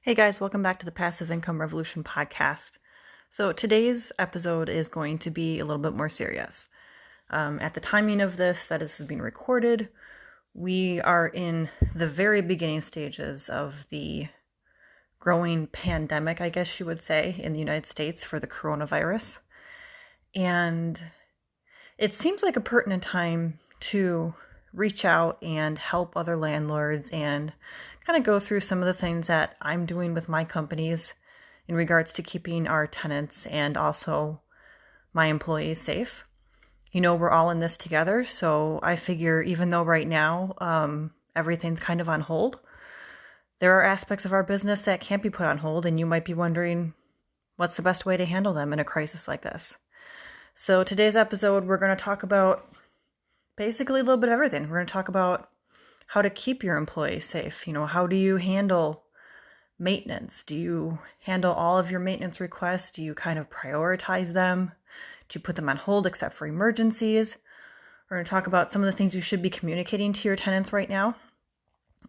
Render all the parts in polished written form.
Hey guys, welcome back to the Passive Income Revolution podcast. So today's episode is going to be a little bit more serious. At the timing of this is being recorded, we are in the very beginning stages of the growing pandemic, I guess you would say, in the United States for the coronavirus. And it seems like a pertinent time to reach out and help other landlords and kind of go through some of the things that I'm doing with my companies in regards to keeping our tenants and also my employees safe. You know, we're all in this together, so I figure even though right now everything's kind of on hold, there are aspects of our business that can't be put on hold, and you might be wondering what's the best way to handle them in a crisis like this. So today's episode, we're going to talk about basically a little bit of everything. We're going to talk about how to keep your employees safe. You know, how do you handle maintenance? Do you handle all of your maintenance requests? Do you kind of prioritize them? Do you put them on hold except for emergencies? We're going to talk about some of the things you should be communicating to your tenants right now,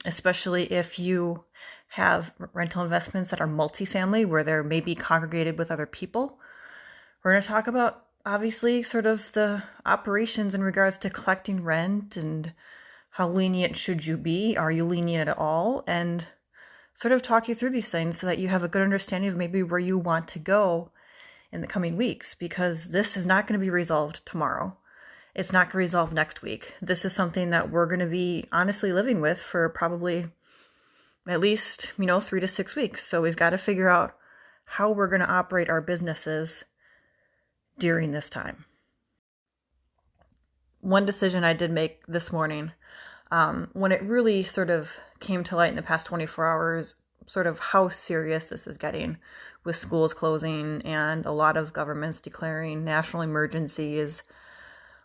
especially if you have rental investments that are multifamily where they're maybe congregated with other people. We're going to talk about obviously sort of the operations in regards to collecting rent and how lenient should you be? Are you lenient at all? And sort of talk you through these things so that you have a good understanding of maybe where you want to go in the coming weeks, because this is not going to be resolved tomorrow. It's not going to resolve next week. This is something that we're going to be honestly living with for probably at least, 3 to 6 weeks. So we've got to figure out how we're going to operate our businesses during this time. One decision I did make this morning, when it really sort of came to light in the past 24 hours, sort of how serious this is getting with schools closing and a lot of governments declaring national emergencies.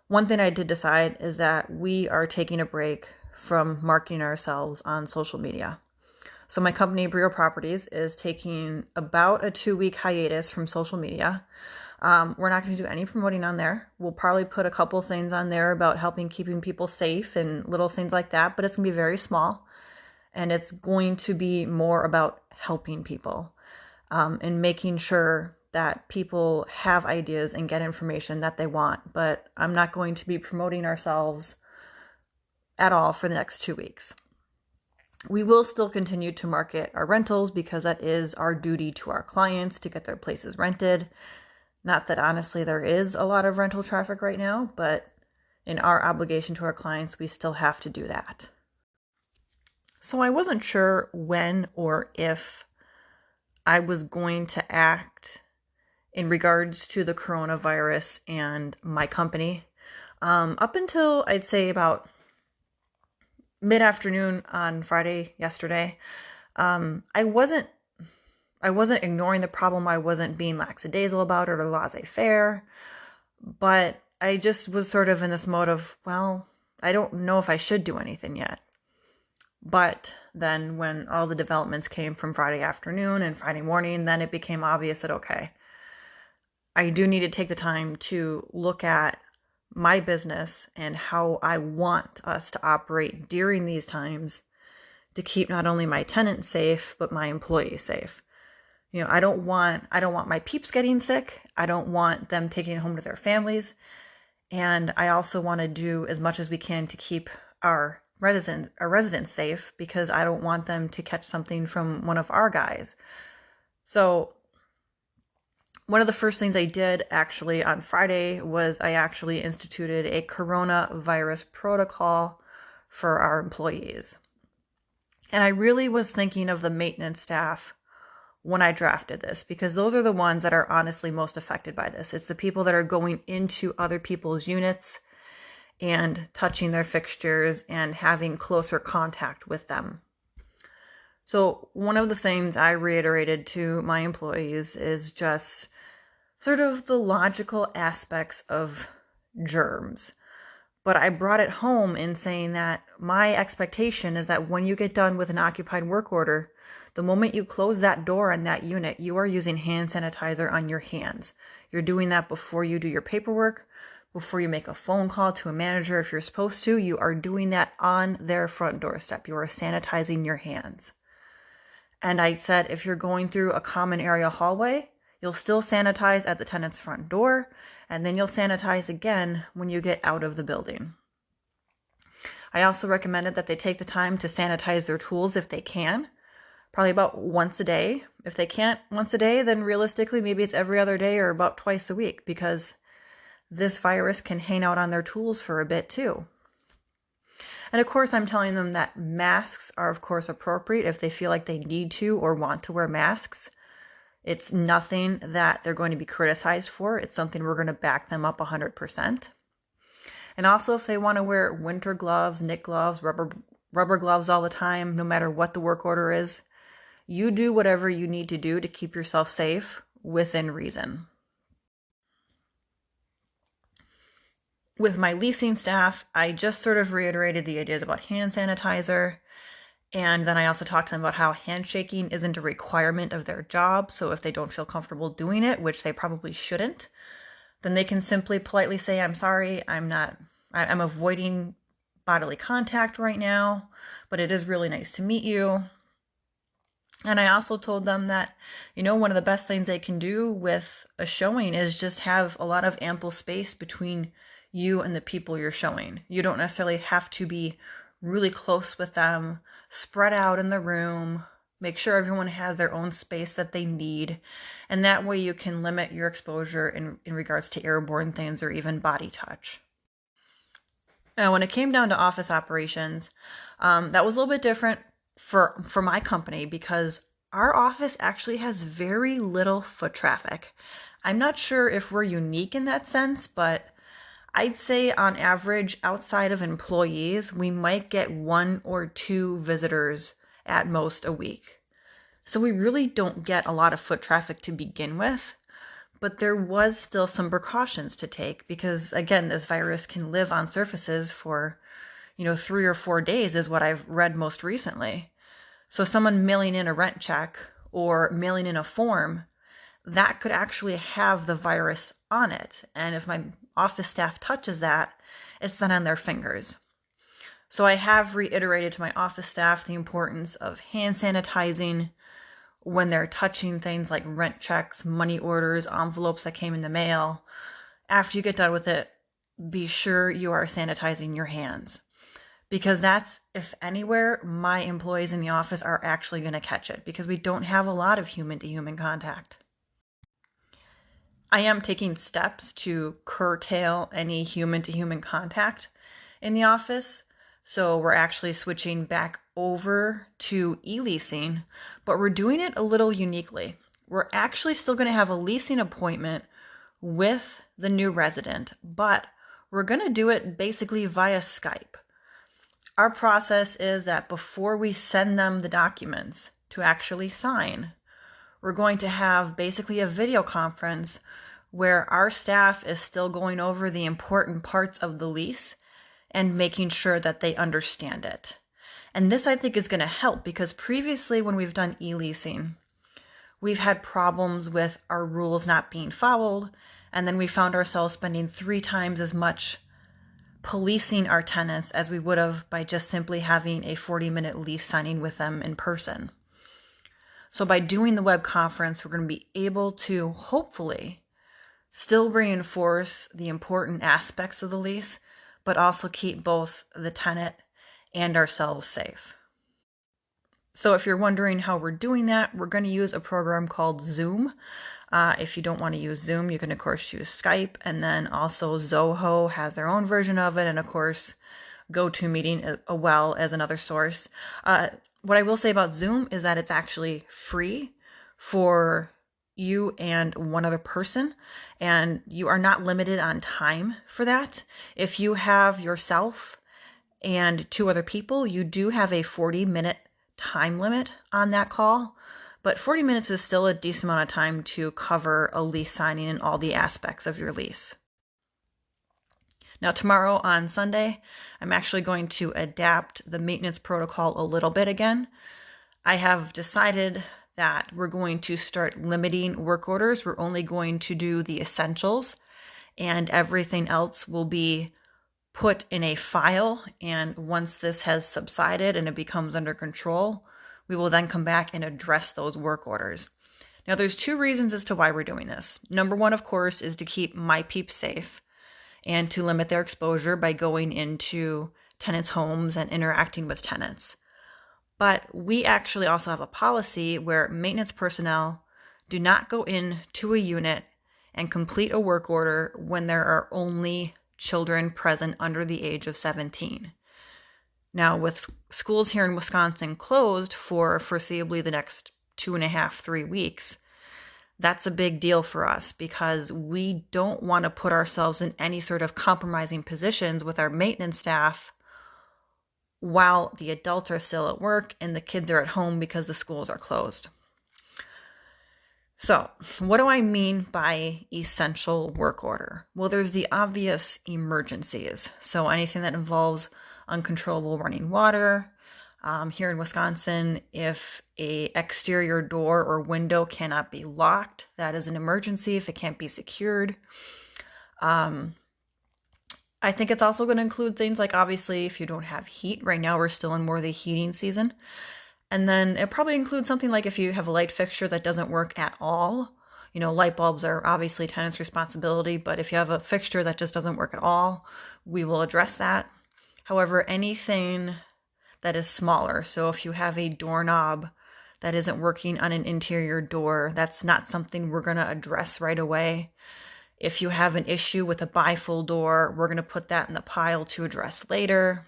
One thing I did decide is that we are taking a break from marketing ourselves on social media. So my company, Brio Properties, is taking about a 2-week hiatus from social media. We're not going to do any promoting on there. We'll probably put a couple things on there about keeping people safe and little things like that, but it's going to be very small. And it's going to be more about helping people and making sure that people have ideas and get information that they want. But I'm not going to be promoting ourselves at all for the next 2 weeks. We will still continue to market our rentals because that is our duty to our clients to get their places rented. Not that honestly there is a lot of rental traffic right now, but in our obligation to our clients, we still have to do that. So I wasn't sure when or if I was going to act in regards to the coronavirus and my company. Up until I'd say about mid-afternoon on Friday yesterday, I wasn't ignoring the problem. I wasn't being lackadaisical about it or laissez-faire, but I just was sort of in this mode of, well, I don't know if I should do anything yet. But then when all the developments came from Friday afternoon and Friday morning, then it became obvious that, okay, I do need to take the time to look at my business and how I want us to operate during these times to keep not only my tenants safe, but my employees safe. I don't want my peeps getting sick. I don't want them taking it home to their families. And I also want to do as much as we can to keep our residents safe, because I don't want them to catch something from one of our guys. So one of the first things I did actually on Friday was I actually instituted a coronavirus protocol for our employees. And I really was thinking of the maintenance staff when I drafted this, because those are the ones that are honestly most affected by this. It's the people that are going into other people's units and touching their fixtures and having closer contact with them. So one of the things I reiterated to my employees is just sort of the logical aspects of germs. But I brought it home in saying that my expectation is that when you get done with an occupied work order, the moment you close that door in that unit, you are using hand sanitizer on your hands. You're doing that before you do your paperwork, before you make a phone call to a manager if you're supposed to. You are doing that on their front doorstep. You are sanitizing your hands. And I said, if you're going through a common area hallway, you'll still sanitize at the tenant's front door, and then you'll sanitize again when you get out of the building. I also recommended that they take the time to sanitize their tools if they can, probably about once a day. If they can't once a day, then realistically, maybe it's every other day or about twice a week, because this virus can hang out on their tools for a bit too. And of course, I'm telling them that masks are, of course, appropriate if they feel like they need to or want to wear masks. It's nothing that they're going to be criticized for. It's something we're going to back them up 100%. And also, if they want to wear winter gloves, knit gloves, rubber gloves all the time, no matter what the work order is, you do whatever you need to do to keep yourself safe within reason. With my leasing staff, I just sort of reiterated the ideas about hand sanitizer. And then I also talked to them about how handshaking isn't a requirement of their job. So if they don't feel comfortable doing it, which they probably shouldn't, then they can simply politely say, I'm sorry, I'm avoiding bodily contact right now, but it is really nice to meet you. And I also told them that, one of the best things they can do with a showing is just have a lot of ample space between you and the people you're showing. You don't necessarily have to be really close with them, spread out in the room, make sure everyone has their own space that they need. And that way you can limit your exposure in regards to airborne things or even body touch. Now, when it came down to office operations, that was a little bit different for my company because our office actually has very little foot traffic. I'm not sure if we're unique in that sense, but I'd say on average, outside of employees, we might get 1 or 2 visitors at most a week. So we really don't get a lot of foot traffic to begin with, but there was still some precautions to take because, again, this virus can live on surfaces for, 3 or 4 days is what I've read most recently. So someone mailing in a rent check or mailing in a form, that could actually have the virus on it. And if my office staff touches that, it's then on their fingers. So I have reiterated to my office staff the importance of hand sanitizing when they're touching things like rent checks, money orders, envelopes that came in the mail. After you get done with it, be sure you are sanitizing your hands. Because that's, if anywhere, my employees in the office are actually going to catch it because we don't have a lot of human-to-human contact. I am taking steps to curtail any human-to-human contact in the office. So we're actually switching back over to e-leasing, but we're doing it a little uniquely. We're actually still going to have a leasing appointment with the new resident, but we're going to do it basically via Skype. Our process is that before we send them the documents to actually sign, we're going to have basically a video conference where our staff is still going over the important parts of the lease and making sure that they understand it. And this, I think, is going to help because previously when we've done e-leasing, we've had problems with our rules not being followed, and then we found ourselves spending 3 times as much policing our tenants as we would have by just simply having a 40-minute lease signing with them in person. So by doing the web conference, we're going to be able to hopefully still reinforce the important aspects of the lease, but also keep both the tenant and ourselves safe. So if you're wondering how we're doing that, we're going to use a program called Zoom. If you don't want to use Zoom, you can, of course, use Skype. And then also Zoho has their own version of it. And, of course, GoToMeeting as another source. What I will say about Zoom is that it's actually free for you and one other person, and you are not limited on time for that. If you have yourself and 2 other people, you do have a 40-minute time limit on that call, but 40 minutes is still a decent amount of time to cover a lease signing and all the aspects of your lease. Now, tomorrow on Sunday, I'm actually going to adapt the maintenance protocol a little bit again. I have decided that we're going to start limiting work orders. We're only going to do the essentials, and everything else will be put in a file. And once this has subsided and it becomes under control, We will then come back and address those work orders. Now, there's two reasons as to why we're doing this. Number one, of course, is to keep my peeps safe and to limit their exposure by going into tenants' homes and interacting with tenants. But we actually also have a policy where maintenance personnel do not go into a unit and complete a work order when there are only children present under the age of 17. Now, with schools here in Wisconsin closed for foreseeably the next 2.5, 3 weeks, that's a big deal for us because we don't want to put ourselves in any sort of compromising positions with our maintenance staff while the adults are still at work and the kids are at home because the schools are closed. So, what do I mean by essential work order? Well, there's the obvious emergencies. So anything that involves uncontrollable running water. Here in Wisconsin, if a exterior door or window cannot be locked, that is an emergency if it can't be secured. I think it's also going to include things like, obviously, if you don't have heat. Right now, we're still in more of the heating season. And then it probably includes something like if you have a light fixture that doesn't work at all. You know, light bulbs are obviously tenant's responsibility, but if you have a fixture that just doesn't work at all, we will address that. However, anything that is smaller, so if you have a doorknob that isn't working on an interior door, that's not something we're going to address right away. If you have an issue with a bifold door, we're going to put that in the pile to address later.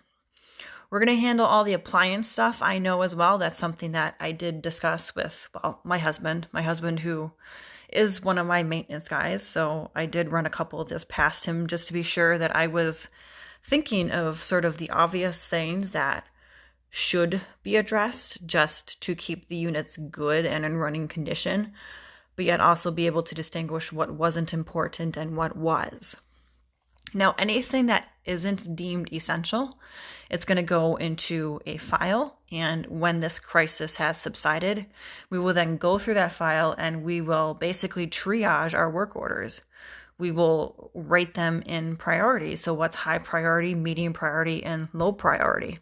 We're going to handle all the appliance stuff. I know as well that's something that I did discuss with, my husband who is one of my maintenance guys. So I did run a couple of this past him just to be sure that I was thinking of sort of the obvious things that should be addressed just to keep the units good and in running condition, but yet also be able to distinguish what wasn't important and what was. Now, anything that isn't deemed essential, it's going to go into a file. And when this crisis has subsided, we will then go through that file and we will basically triage our work orders. We will rate them in priority. So what's high priority, medium priority, and low priority.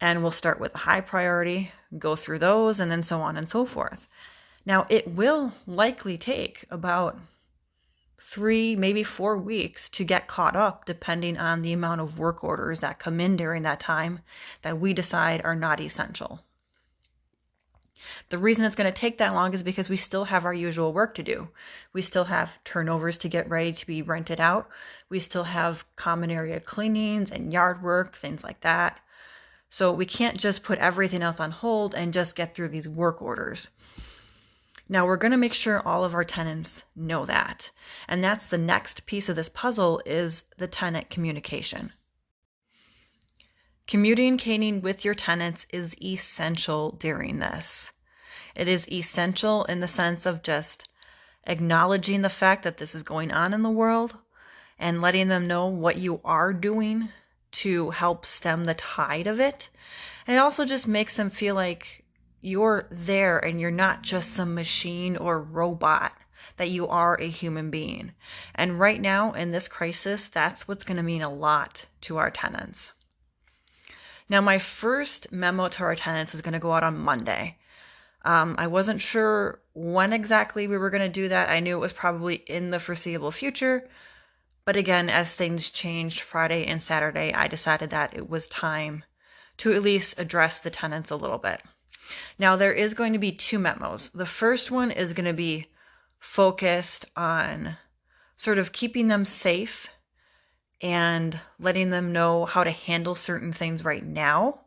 And we'll start with the high priority, go through those, and then so on and so forth. Now, it will likely take about 3, maybe 4 weeks to get caught up, depending on the amount of work orders that come in during that time that we decide are not essential. The reason it's going to take that long is because we still have our usual work to do. We still have turnovers to get ready to be rented out. We still have common area cleanings and yard work, things like that. So we can't just put everything else on hold and just get through these work orders. Now, we're going to make sure all of our tenants know that. And that's the next piece of this puzzle is the tenant communication. Communicating with your tenants is essential during this. It is essential in the sense of just acknowledging the fact that this is going on in the world and letting them know what you are doing to help stem the tide of it. And it also just makes them feel like you're there and you're not just some machine or robot, that you are a human being. And right now in this crisis, that's what's going to mean a lot to our tenants. Now, my first memo to our tenants is going to go out on Monday. I wasn't sure when exactly we were going to do that. I knew it was probably in the foreseeable future. But again, as things changed Friday and Saturday, I decided that it was time to at least address the tenants a little bit. Now, there is going to be 2 memos. The first one is going to be focused on sort of keeping them safe and letting them know how to handle certain things right now.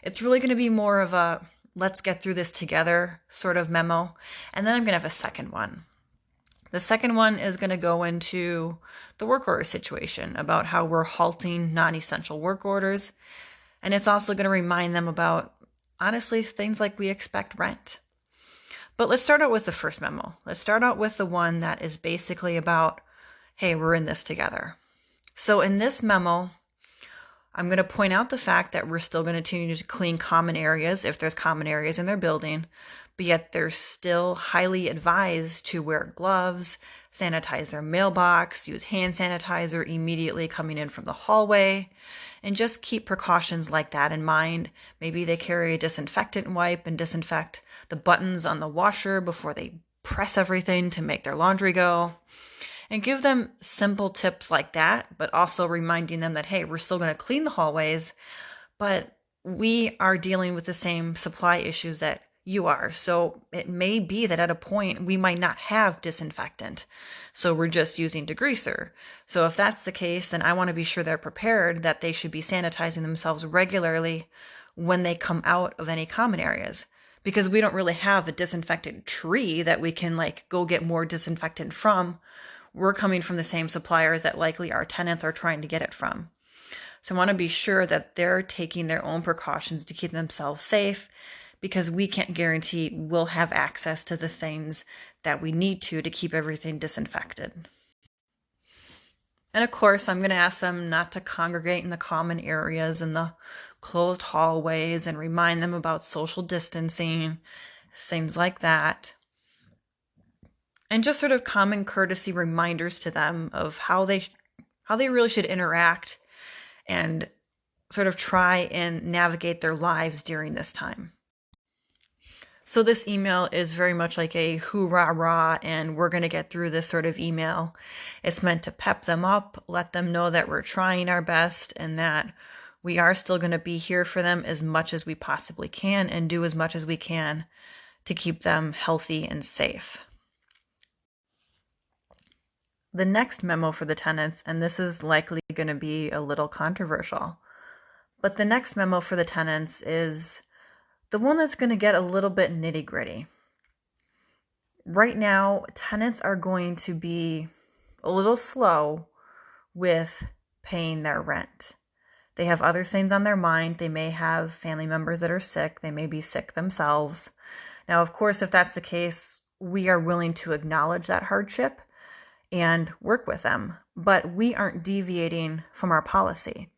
It's really going to be more of a let's get through this together sort of memo. And then I'm going to have a second one. The second one is going to go into the work order situation about how we're halting non-essential work orders. And it's also going to remind them about, honestly, things like we expect rent. But let's start out with the first memo. Let's start out with the one that is basically about, hey, we're in this together. So in this memo, I'm going to point out the fact that we're still going to continue to clean common areas if there's common areas in their building, but yet they're still highly advised to wear gloves, sanitize their mailbox, use hand sanitizer immediately coming in from the hallway, and just keep precautions like that in mind. Maybe they carry a disinfectant wipe and disinfect the buttons on the washer before they press everything to make their laundry go. And give them simple tips like that, but also reminding them that, hey, we're still going to clean the hallways, but we are dealing with the same supply issues that you are. So it may be that at a point we might not have disinfectant. So we're just using degreaser. So if that's the case, then I want to be sure they're prepared that they should be sanitizing themselves regularly when they come out of any common areas. Because we don't really have a disinfectant tree that we can go get more disinfectant from. We're coming from the same suppliers that likely our tenants are trying to get it from. So I want to be sure that they're taking their own precautions to keep themselves safe, because we can't guarantee we'll have access to the things that we need to keep everything disinfected. And of course, I'm going to ask them not to congregate in the common areas and the closed hallways, and remind them about social distancing, things like that. And just sort of common courtesy reminders to them of how they really should interact and sort of try and navigate their lives during this time. So this email is very much like a hoorah-rah and we're going to get through this sort of email. It's meant to pep them up, let them know that we're trying our best and that we are still going to be here for them as much as we possibly can and do as much as we can to keep them healthy and safe. The next memo for the tenants, and this is likely going to be a little controversial, but the next memo for the tenants is the one that's going to get a little bit nitty-gritty. Right now, tenants are going to be a little slow with paying their rent. They have other things on their mind. They may have family members that are sick. They may be sick themselves. Now, of course, if that's the case, we are willing to acknowledge that hardship and work with them, but we aren't deviating from our policy.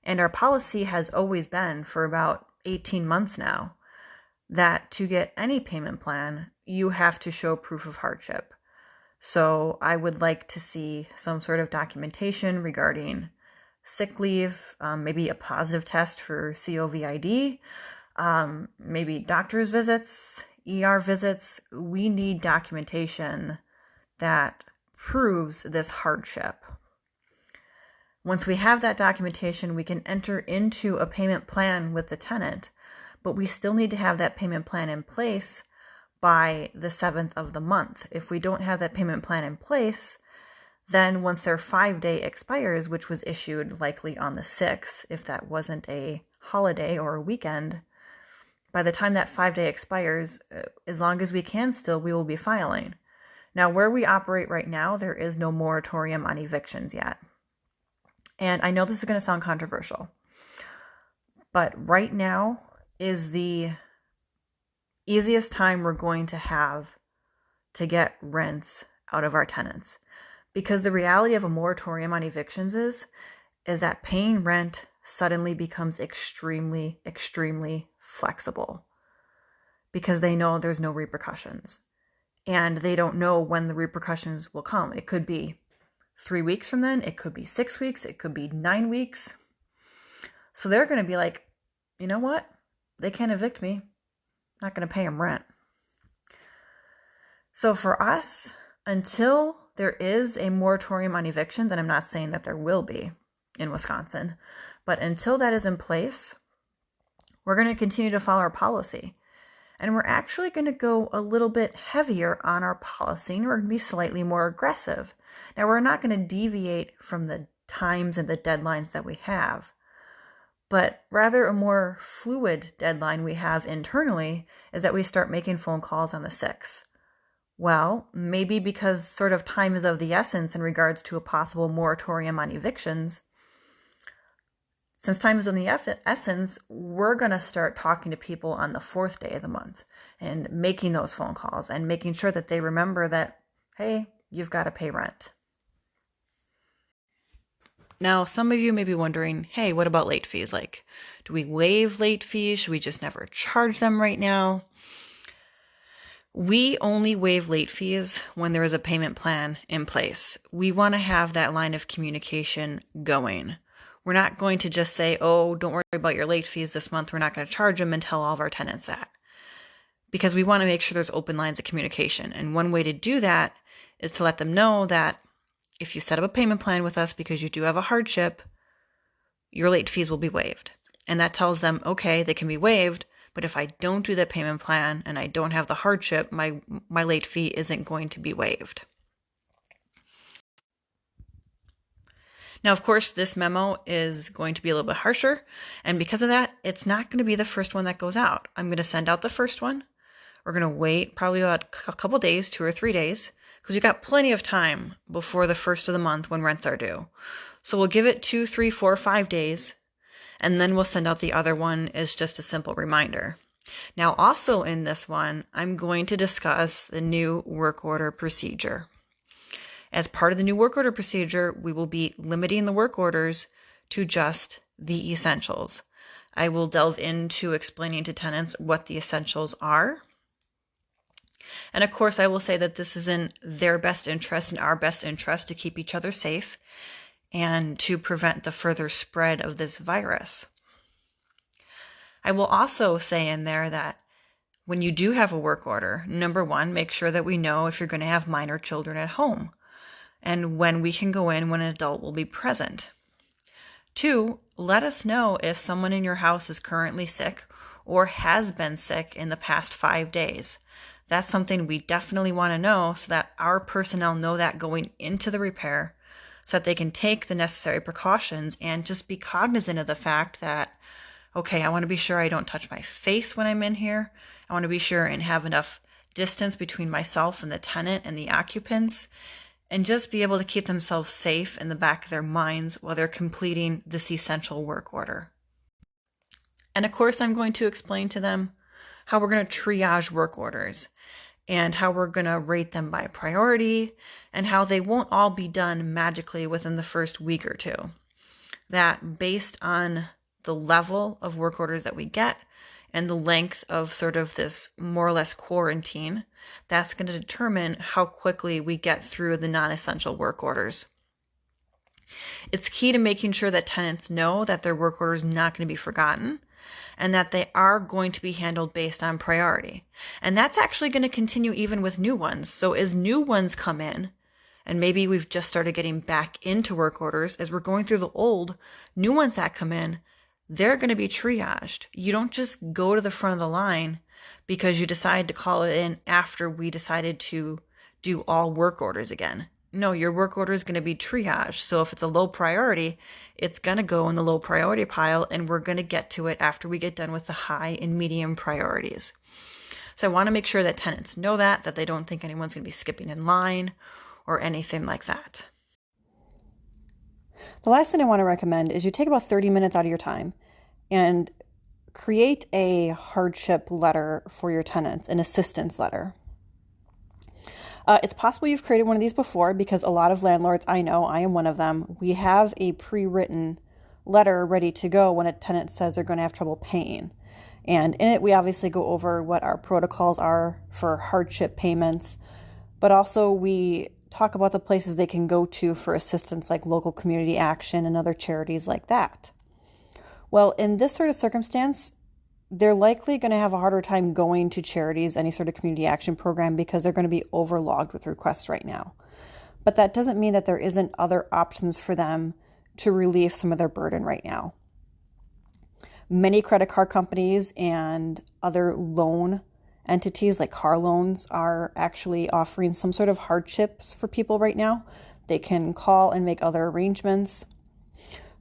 And our policy has always been, for about 18 months now, that to get any payment plan, you have to show proof of hardship. So I would like to see some sort of documentation regarding sick leave, maybe a positive test for COVID-19, maybe doctor's visits, ER visits. We need documentation that proves this hardship. Once we have that documentation, we can enter into a payment plan with the tenant, but we still need to have that payment plan in place by the 7th of the month. If we don't have that payment plan in place, then once their 5-day expires, which was issued likely on the 6th, if that wasn't a holiday or a weekend, by the time that 5-day expires, as long as we can still, we will be filing. Now, where we operate right now, there is no moratorium on evictions yet. And I know this is going to sound controversial, but right now is the easiest time we're going to have to get rents out of our tenants. Because the reality of a moratorium on evictions is that paying rent suddenly becomes extremely, extremely flexible because they know there's no repercussions. And they don't know when the repercussions will come. It could be 3 weeks from then. It could be 6 weeks. It could be 9 weeks. So they're going to be like, you know what? They can't evict me. I'm not going to pay them rent. So for us, until there is a moratorium on evictions, and I'm not saying that there will be in Wisconsin, but until that is in place, we're going to continue to follow our policy. And we're actually going to go a little bit heavier on our policy, and we're going to be slightly more aggressive. Now, we're not going to deviate from the times and the deadlines that we have, but rather a more fluid deadline we have internally is that we start making phone calls on the 6th. Well, maybe because sort of time is of the essence in regards to a possible moratorium on evictions, since time is of the essence, we're going to start talking to people on the 4th day of the month and making those phone calls and making sure that they remember that, hey, you've got to pay rent. Now, some of you may be wondering, hey, what about late fees? Like, do we waive late fees? Should we just never charge them right now? We only waive late fees when there is a payment plan in place. We want to have that line of communication going. We're not going to just say, oh, don't worry about your late fees this month. We're not going to charge them and tell all of our tenants that. Because we want to make sure there's open lines of communication. And one way to do that is to let them know that if you set up a payment plan with us because you do have a hardship, your late fees will be waived. And that tells them, okay, they can be waived, but if I don't do that payment plan and I don't have the hardship, my late fee isn't going to be waived. Now, of course, this memo is going to be a little bit harsher, and because of that, it's not going to be the first one that goes out. I'm going to send out the first one. We're going to wait probably about a couple days, 2 or 3 days, because we've got plenty of time before the first of the month when rents are due. So we'll give it 2, 3, 4, 5 days, and then we'll send out the other one as just a simple reminder. Now, also in this one, I'm going to discuss the new work order procedure. As part of the new work order procedure, we will be limiting the work orders to just the essentials. I will delve into explaining to tenants what the essentials are. And of course, I will say that this is in their best interest and our best interest to keep each other safe and to prevent the further spread of this virus. I will also say in there that when you do have a work order, number one, make sure that we know if you're going to have minor children at home and when we can go in when an adult will be present. 2, let us know if someone in your house is currently sick or has been sick in the past 5 days. That's something we definitely want to know so that our personnel know that going into the repair so that they can take the necessary precautions and just be cognizant of the fact that, okay, I want to be sure I don't touch my face when I'm in here. I want to be sure and have enough distance between myself and the tenant and the occupants, and just be able to keep themselves safe in the back of their minds while they're completing this essential work order. And of course, I'm going to explain to them how we're going to triage work orders and how we're going to rate them by priority and how they won't all be done magically within the first week or two. That based on the level of work orders that we get and the length of sort of this more or less quarantine, that's going to determine how quickly we get through the non-essential work orders. It's key to making sure that tenants know that their work order is not going to be forgotten and that they are going to be handled based on priority. And that's actually going to continue even with new ones. So as new ones come in, and maybe we've just started getting back into work orders, as we're going through the old, new ones that come in, they're going to be triaged. You don't just go to the front of the line because you decide to call it in after we decided to do all work orders again. No, your work order is going to be triaged. So if it's a low priority, it's going to go in the low priority pile, and we're going to get to it after we get done with the high and medium priorities. So I want to make sure that tenants know that they don't think anyone's going to be skipping in line or anything like that. The last thing I want to recommend is you take about 30 minutes out of your time and create a hardship letter for your tenants, an assistance letter. It's possible you've created one of these before because a lot of landlords, I know, I am one of them, we have a pre-written letter ready to go when a tenant says they're going to have trouble paying. And in it, we obviously go over what our protocols are for hardship payments, but also we talk about the places they can go to for assistance like local community action and other charities like that. Well, in this sort of circumstance, they're likely going to have a harder time going to charities, any sort of community action program, because they're going to be overlogged with requests right now. But that doesn't mean that there isn't other options for them to relieve some of their burden right now. Many credit card companies and other loan entities like car loans are actually offering some sort of hardships for people right now. They can call and make other arrangements.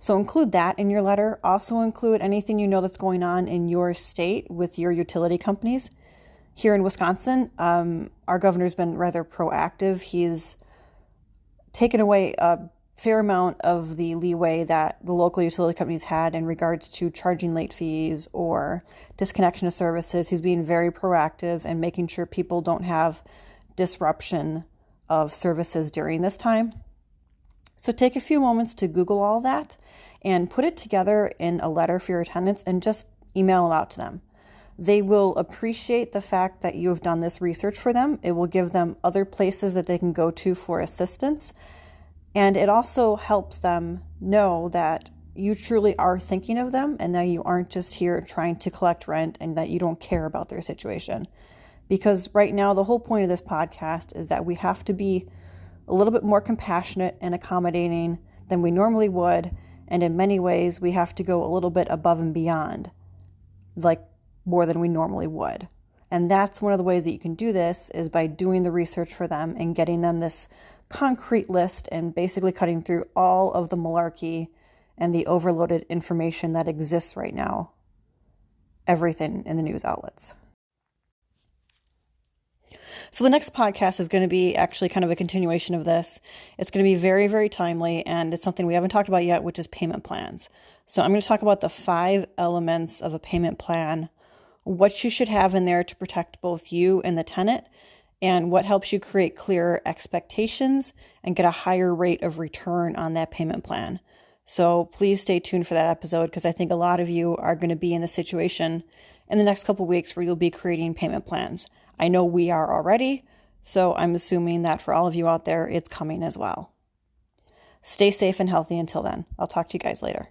So include that in your letter. Also include anything you know that's going on in your state with your utility companies. Here in Wisconsin, our governor's been rather proactive. He's taken away a fair amount of the leeway that the local utility companies had in regards to charging late fees or disconnection of services. He's being very proactive and making sure people don't have disruption of services during this time. So take a few moments to Google all that and put it together in a letter for your tenants and just email them out to them. They will appreciate the fact that you have done this research for them. It will give them other places that they can go to for assistance. And it also helps them know that you truly are thinking of them and that you aren't just here trying to collect rent and that you don't care about their situation. Because right now, the whole point of this podcast is that we have to be a little bit more compassionate and accommodating than we normally would. And in many ways, we have to go a little bit above and beyond, like more than we normally would. And that's one of the ways that you can do this is by doing the research for them and getting them this concrete list and basically cutting through all of the malarkey and the overloaded information that exists right now. Everything in the news outlets. So the next podcast is going to be actually kind of a continuation of this. It's going to be very, very timely, and it's something we haven't talked about yet, which is payment plans. So I'm going to talk about the 5 elements of a payment plan, what you should have in there to protect both you and the tenant, and what helps you create clearer expectations and get a higher rate of return on that payment plan. So please stay tuned for that episode because I think a lot of you are going to be in the situation in the next couple of weeks where you'll be creating payment plans. I know we are already, so I'm assuming that for all of you out there, it's coming as well. Stay safe and healthy until then. I'll talk to you guys later.